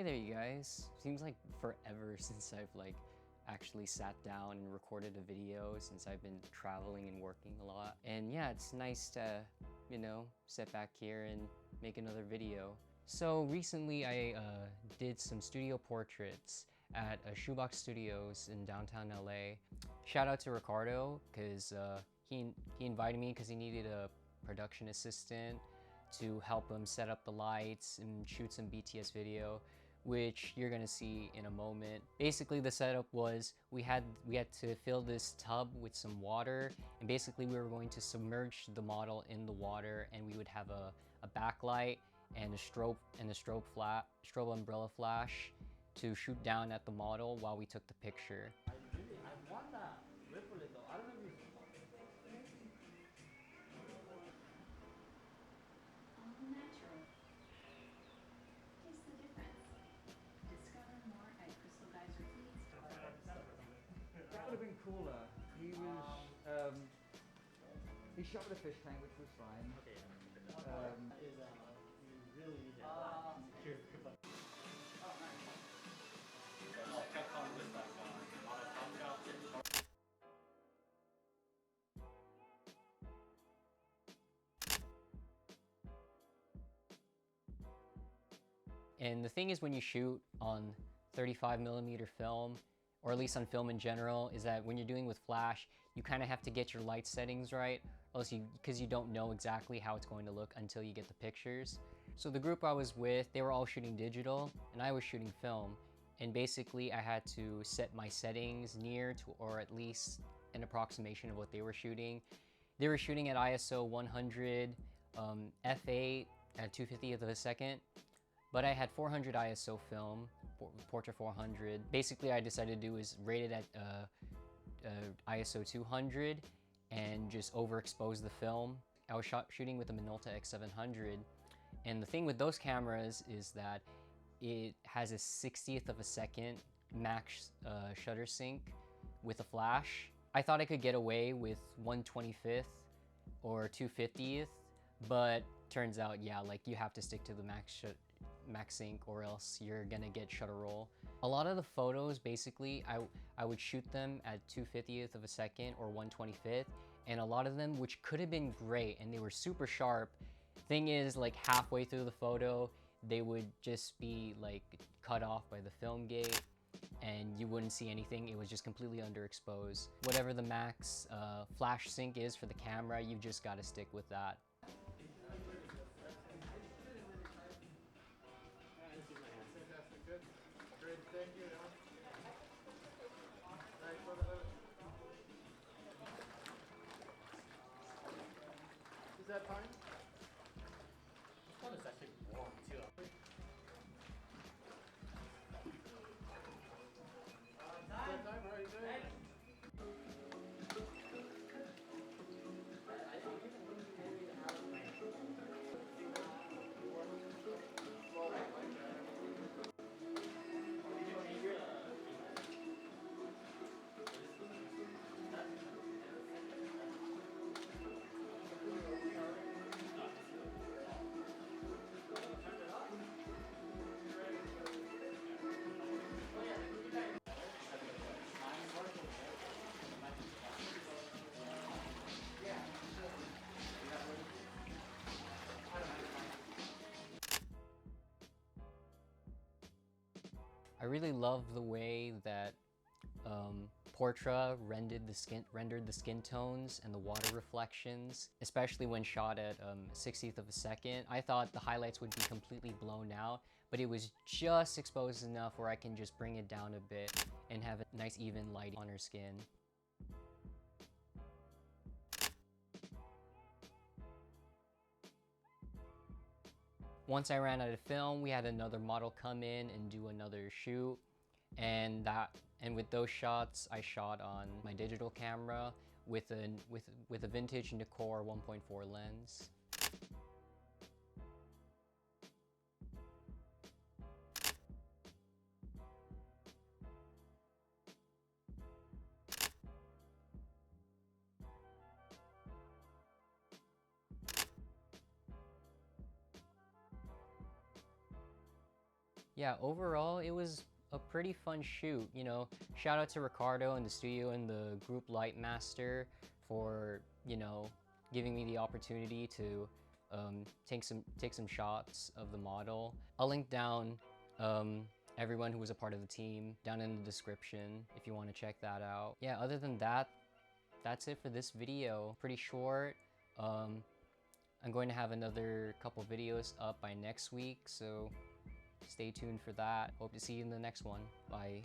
Hey there, you guys. Seems like forever since I've actually sat down and recorded a video since I've been traveling and working a lot. And yeah, it's nice to, sit back here and make another video. So recently I did some studio portraits at Shoebox Studios in downtown LA. Shout out to Ricardo because he invited me because he needed a production assistant to help him set up the lights and shoot some BTS video, which you're gonna see in a moment. Basically, the setup was we had to fill this tub with some water, and basically we were going to submerge the model in the water, and we would have a backlight and a strobe umbrella flash to shoot down at the model while we took the picture. I want that ripple it though. I don't know if you. All natural. Taste the difference. Discover more at Crystal Geyser Foods. That would have been cooler. He shot with a fish tank, which was fine. Okay. You really need that. Here. And the thing is, when you shoot on 35mm film, or at least on film in general, is that when you're doing with flash, you kind of have to get your light settings right, because you don't know exactly how it's going to look until you get the pictures. So the group I was with, they were all shooting digital, and I was shooting film. And basically, I had to set my settings near to, or at least an approximation of what they were shooting. They were shooting at ISO 100, f8 at 2/50th of a second. But I had 400 ISO film, Portra 400. Basically, I decided to do is rate it at ISO 200 and just overexpose the film. I was shooting with the Minolta X700, and the thing with those cameras is that it has a 60th of a second max shutter sync with a flash. I thought I could get away with 1/25th or 2/50th, but turns out, yeah, like you have to stick to the max sync or else you're gonna get shutter roll. A lot of the photos, basically, I would shoot them at 2/50th of a second or 1/25th, and a lot of them, which could have been great and they were super sharp, thing is, like halfway through the photo, they would just be like cut off by the film gate and you wouldn't see anything. It was just completely underexposed. Whatever the max flash sync is for the camera, you've just got to stick with that. Fantastic, good. Great, thank you. Thanks for Is that fine? This one is actually warm too. Time, right there. I really love the way that Portra rendered the skin tones and the water reflections, especially when shot at 60th of a second. I thought the highlights would be completely blown out, but it was just exposed enough where I can just bring it down a bit and have a nice even light on her skin. Once I ran out of film, we had another model come in and do another shoot. And with those shots, I shot on my digital camera with a vintage Nikkor 1.4 lens. Yeah, overall, it was a pretty fun shoot. You know, shout out to Ricardo and the studio and the group Lightmaster for, you know, giving me the opportunity to take some shots of the model. I'll link down everyone who was a part of the team down in the description if you want to check that out. Yeah, other than that, that's it for this video. Pretty short. I'm going to have another couple videos up by next week, so stay tuned for that. Hope to see you in the next one. Bye.